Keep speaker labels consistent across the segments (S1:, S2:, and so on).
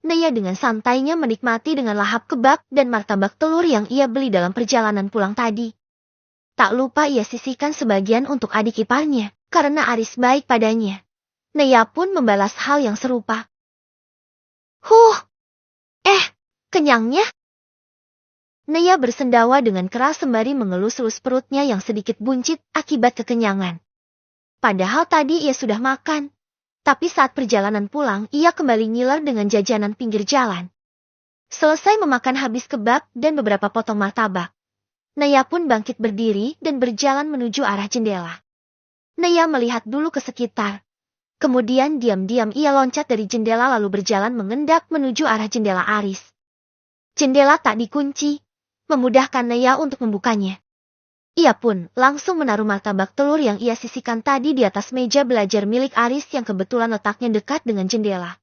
S1: Naya dengan santainya menikmati dengan lahap kebab dan martabak telur yang ia beli dalam perjalanan pulang tadi. Tak lupa ia sisihkan sebagian untuk adik iparnya, karena Aris baik padanya. Naya pun membalas hal yang serupa. Kenyangnya? Naya bersendawa dengan keras sembari mengelus-elus perutnya yang sedikit buncit akibat kekenyangan. Padahal tadi ia sudah makan. Tapi saat perjalanan pulang, ia kembali ngiler dengan jajanan pinggir jalan. Selesai memakan habis kebab dan beberapa potong martabak, Naya pun bangkit berdiri dan berjalan menuju arah jendela. Naya melihat dulu ke sekitar. Kemudian diam-diam ia loncat dari jendela lalu berjalan mengendap menuju arah jendela Aris. Jendela tak dikunci, memudahkan Naya untuk membukanya. Ia pun langsung menaruh martabak telur yang ia sisihkan tadi di atas meja belajar milik Aris yang kebetulan letaknya dekat dengan jendela.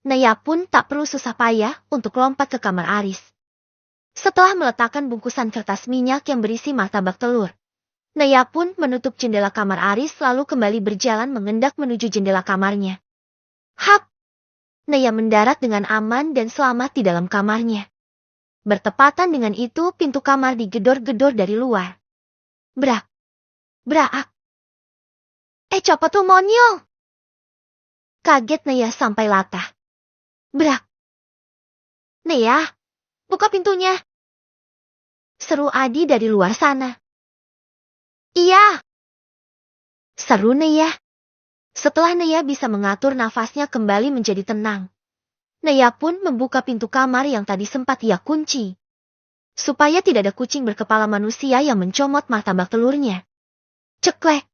S1: Naya pun tak perlu susah payah untuk lompat ke kamar Aris. Setelah meletakkan bungkusan kertas minyak yang berisi martabak telur, Naya pun menutup jendela kamar Aris lalu kembali berjalan mengendap menuju jendela kamarnya. Hap! Naya mendarat dengan aman dan selamat di dalam kamarnya. Bertepatan dengan itu pintu kamar digedor-gedor dari luar. Brak! Braak! Coba tuh monyong! Kaget Naya sampai latah. Brak! Naya, buka pintunya! Seru Adi dari luar sana. Iya! Seru Naya. Setelah Naya bisa mengatur nafasnya kembali menjadi tenang, Naya pun membuka pintu kamar yang tadi sempat ia kunci. Supaya tidak ada kucing berkepala manusia yang mencomot martabak telurnya. Ceklek!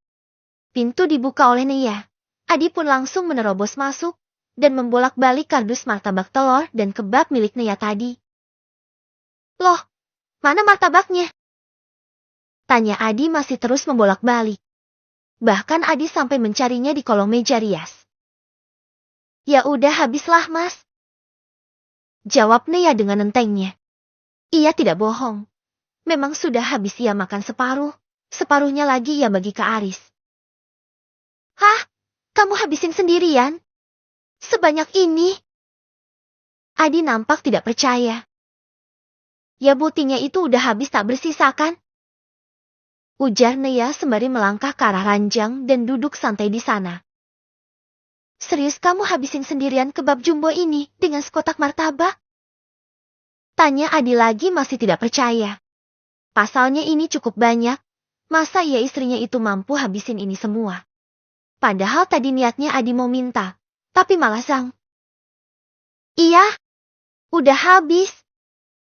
S1: Pintu dibuka oleh Naya. Adi pun langsung menerobos masuk dan membolak-balik kardus martabak telur dan kebab milik Naya tadi. Loh, mana martabaknya? Tanya Adi masih terus membolak-balik. Bahkan Adi sampai mencarinya di kolong meja rias. Ya udah habislah mas. Jawab Naya dengan entengnya. Ia tidak bohong. Memang sudah habis ia makan separuh, separuhnya lagi ia bagi ke Aris. Hah? Kamu habisin sendirian? Sebanyak ini? Adi nampak tidak percaya. Ya buktinya itu udah habis tak bersisa kan? Ujar Naya sembari melangkah ke arah ranjang dan duduk santai di sana. Serius kamu habisin sendirian kebab jumbo ini dengan sekotak martabak? Tanya Adi lagi masih tidak percaya. Pasalnya ini cukup banyak, masa ya istrinya itu mampu habisin ini semua? Padahal tadi niatnya Adi mau minta, tapi malah sang. Iya, udah habis.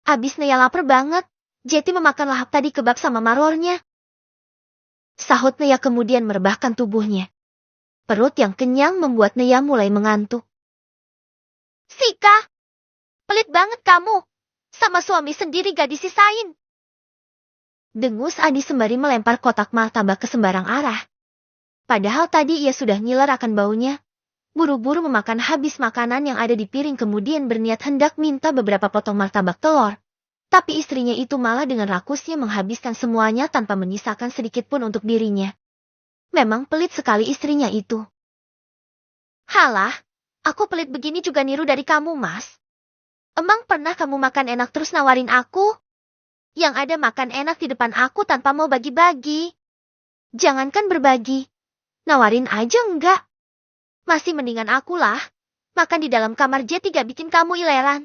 S1: Habis Naya lapar banget, Jeti memakan lahap tadi kebab sama marornya. Sahut Naya kemudian merebahkan tubuhnya. Perut yang kenyang membuat Naya mulai mengantuk. Sika, pelit banget kamu. Sama suami sendiri gak disisain. Dengus Adi sembari melempar kotak martabak ke sembarang arah. Padahal tadi ia sudah ngiler akan baunya. Buru-buru memakan habis makanan yang ada di piring kemudian berniat hendak minta beberapa potong martabak telur. Tapi istrinya itu malah dengan rakusnya menghabiskan semuanya tanpa menyisakan sedikit pun untuk dirinya. Memang pelit sekali istrinya itu. Halah, aku pelit begini juga niru dari kamu mas. Emang pernah kamu makan enak terus nawarin aku? Yang ada makan enak di depan aku tanpa mau bagi-bagi. Jangankan berbagi, nawarin aja enggak. Masih mendingan akulah, makan di dalam kamar Jeti gak bikin kamu ileran.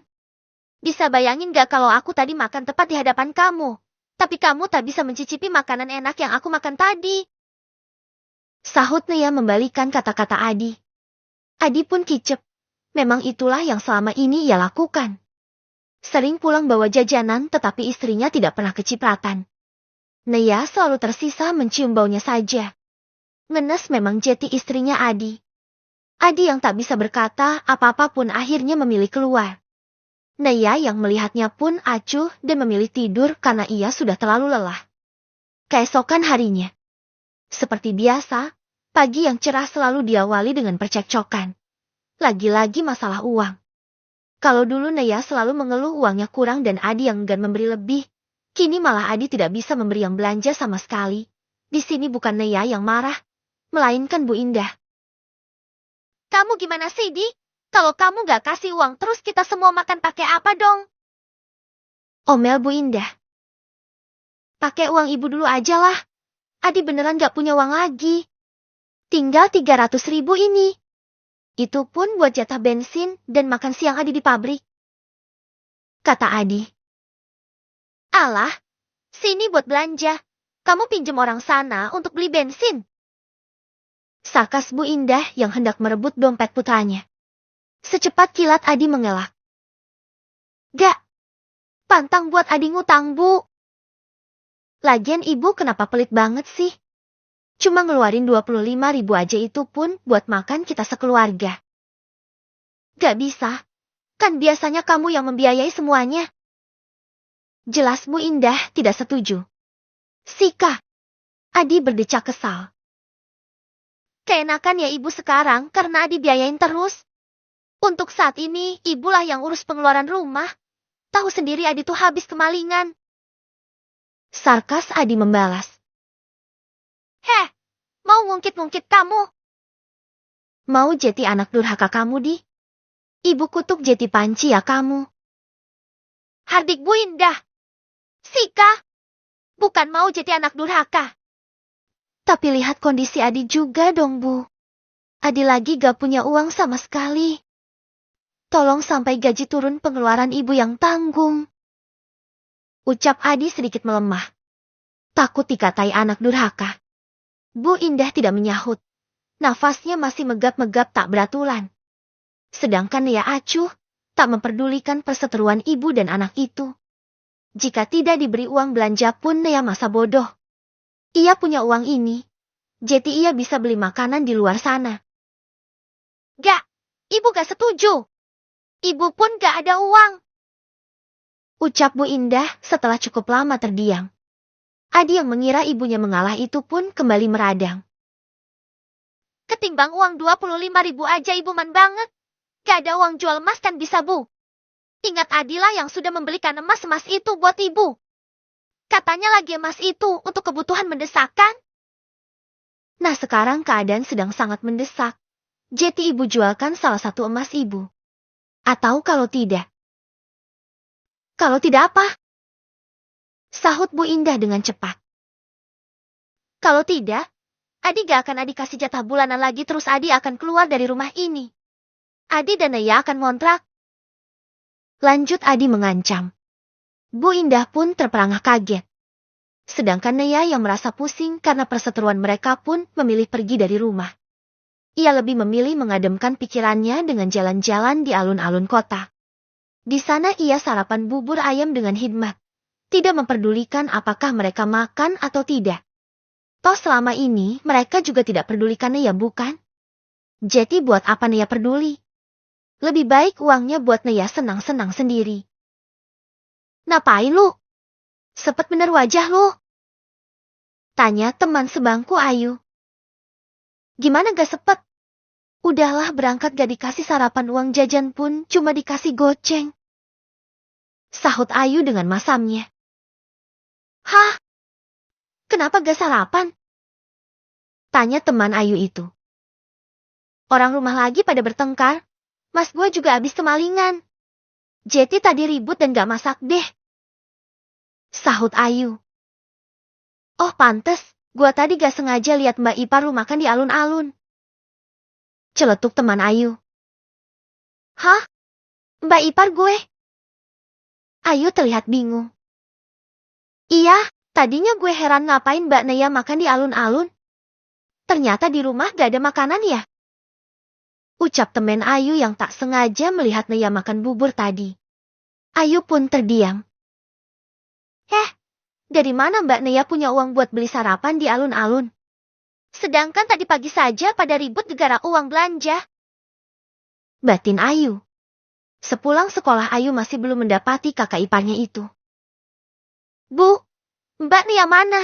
S1: Bisa bayangin gak kalau aku tadi makan tepat di hadapan kamu, tapi kamu tak bisa mencicipi makanan enak yang aku makan tadi. Sahut Naya membalikan kata-kata Adi. Adi pun kicep. Memang itulah yang selama ini ia lakukan. Sering pulang bawa jajanan tetapi istrinya tidak pernah kecipratan. Naya selalu tersisa mencium baunya saja. Ngenes memang Jeti istrinya Adi. Adi yang tak bisa berkata apa-apa pun akhirnya memilih keluar. Naya yang melihatnya pun acuh dan memilih tidur karena ia sudah terlalu lelah. Keesokan harinya. Seperti biasa, pagi yang cerah selalu diawali dengan percekcokan. Lagi-lagi masalah uang. Kalau dulu Naya selalu mengeluh uangnya kurang dan Adi yang enggan memberi lebih, kini malah Adi tidak bisa memberi yang belanja sama sekali. Di sini bukan Naya yang marah, melainkan Bu Indah. Kamu gimana sih, Di? Kalau kamu gak kasih uang terus kita semua makan pakai apa dong? Omel Bu Indah. Pakai uang ibu dulu aja lah. Adi beneran gak punya uang lagi. Tinggal 300.000 ini. Itu pun buat jatah bensin dan makan siang Adi di pabrik. Kata Adi. Alah, sini buat belanja. Kamu pinjem orang sana untuk beli bensin. Sarkas Bu Indah yang hendak merebut dompet putranya. Secepat kilat Adi mengelak. Gak. Pantang buat Adi ngutang, Bu. Lagian ibu kenapa pelit banget sih? Cuma ngeluarin 25.000 aja itu pun buat makan kita sekeluarga. Gak bisa. Kan biasanya kamu yang membiayai semuanya. Jelas Bu Indah tidak setuju. Sika. Adi berdecak kesal. Keenakan ya ibu sekarang karena Adi biayain terus. Untuk saat ini, ibulah yang urus pengeluaran rumah. Tahu sendiri Adi tuh habis kemalingan. Sarkas Adi membalas. Heh, mau ngungkit-ngungkit kamu? Mau jadi anak durhaka kamu, Di? Ibu kutuk jadi panci ya kamu. Hardik Bu Indah. Sika. Bukan mau jadi anak durhaka. Tapi lihat kondisi Adi juga dong, Bu. Adi lagi gak punya uang sama sekali. Tolong sampai gaji turun pengeluaran ibu yang tanggung. Ucap Adi sedikit melemah. Takut dikatai anak durhaka. Bu Indah tidak menyahut. Nafasnya masih megap-megap tak beraturan. Sedangkan Nea acuh, tak memperdulikan perseteruan ibu dan anak itu. Jika tidak diberi uang belanja pun Nea masa bodoh. Ia punya uang ini, jadi ia bisa beli makanan di luar sana. Gak, ibu gak setuju. Ibu pun gak ada uang. Ucap Bu Indah setelah cukup lama terdiam. Adi yang mengira ibunya mengalah itu pun kembali meradang. Ketimbang uang 25.000 aja ibu man banget. Gak ada uang jual emas kan bisa, Bu. Ingat Adilah yang sudah membelikan emas-emas itu buat ibu. Katanya lagi emas itu untuk kebutuhan mendesak kan? Nah sekarang keadaan sedang sangat mendesak. Jadi ibu jualkan salah satu emas ibu. Atau kalau tidak. Kalau tidak apa? Sahut Bu Indah dengan cepat. Kalau tidak, Adi gak akan Adi kasih jatah bulanan lagi terus Adi akan keluar dari rumah ini. Adi dan Naya akan ngontrak. Lanjut Adi mengancam. Bu Indah pun terperangah kaget. Sedangkan Naya yang merasa pusing karena perseteruan mereka pun memilih pergi dari rumah. Ia lebih memilih mengademkan pikirannya dengan jalan-jalan di alun-alun kota. Di sana ia sarapan bubur ayam dengan hikmat. Tidak memperdulikan apakah mereka makan atau tidak. Toh selama ini mereka juga tidak pedulikan Naya bukan? Jadi buat apa Naya peduli? Lebih baik uangnya buat Naya senang-senang sendiri. Ngapain lu? Sepet bener wajah lu? Tanya teman sebangku Ayu. Gimana gak sepet? Udahlah berangkat gak dikasih sarapan uang jajan pun cuma dikasih goceng. Sahut Ayu dengan masamnya. Hah? Kenapa gak sarapan? Tanya teman Ayu itu. Orang rumah lagi pada bertengkar. Mas gue juga habis kemalingan. Jadi tadi ribut dan gak masak deh. Sahut Ayu. Oh pantes, gue tadi gak sengaja lihat Mbak Ipar lu makan di alun-alun. Celetuk teman Ayu. Hah? Mbak Ipar gue? Ayu terlihat bingung. Iya, tadinya gue heran ngapain Mbak Naya makan di alun-alun. Ternyata di rumah gak ada makanan ya? Ucap temen Ayu yang tak sengaja melihat Naya makan bubur tadi. Ayu pun terdiam. Dari mana Mbak Naya punya uang buat beli sarapan di alun-alun? Sedangkan tadi pagi saja pada ribut gara-gara uang belanja. Batin Ayu. Sepulang sekolah Ayu masih belum mendapati kakak iparnya itu. Bu, Mbak Naya mana?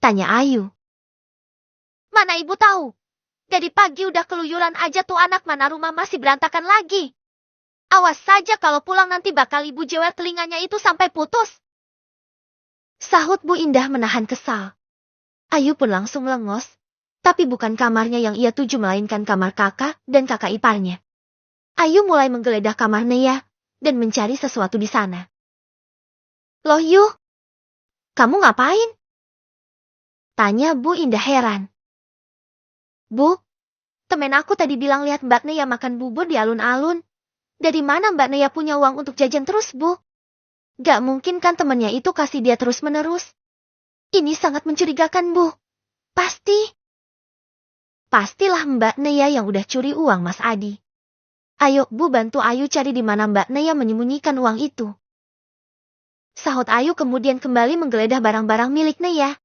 S1: Tanya Ayu. Mana ibu tahu? Dari pagi udah keluyuran aja tuh anak, mana rumah masih berantakan lagi. Awas saja kalau pulang nanti bakal ibu jewer telinganya itu sampai putus. Sahut Bu Indah menahan kesal. Ayu pun langsung melengos, tapi bukan kamarnya yang ia tuju melainkan kamar kakak dan kakak iparnya. Ayu mulai menggeledah kamar Nea dan mencari sesuatu di sana. Loh Yu, kamu ngapain? Tanya Bu Indah heran. Bu, temen aku tadi bilang lihat Mbak Nea makan bubur di alun-alun. Dari mana Mbak Nea punya uang untuk jajan terus, Bu? Gak mungkin kan temennya itu kasih dia terus-menerus. Ini sangat mencurigakan, Bu. Pastilah Mbak Nea yang udah curi uang Mas Adi. Ayo Bu bantu Ayu cari di mana Mbak Nea menyembunyikan uang itu. Sahut Ayu kemudian kembali menggeledah barang-barang milik Nea.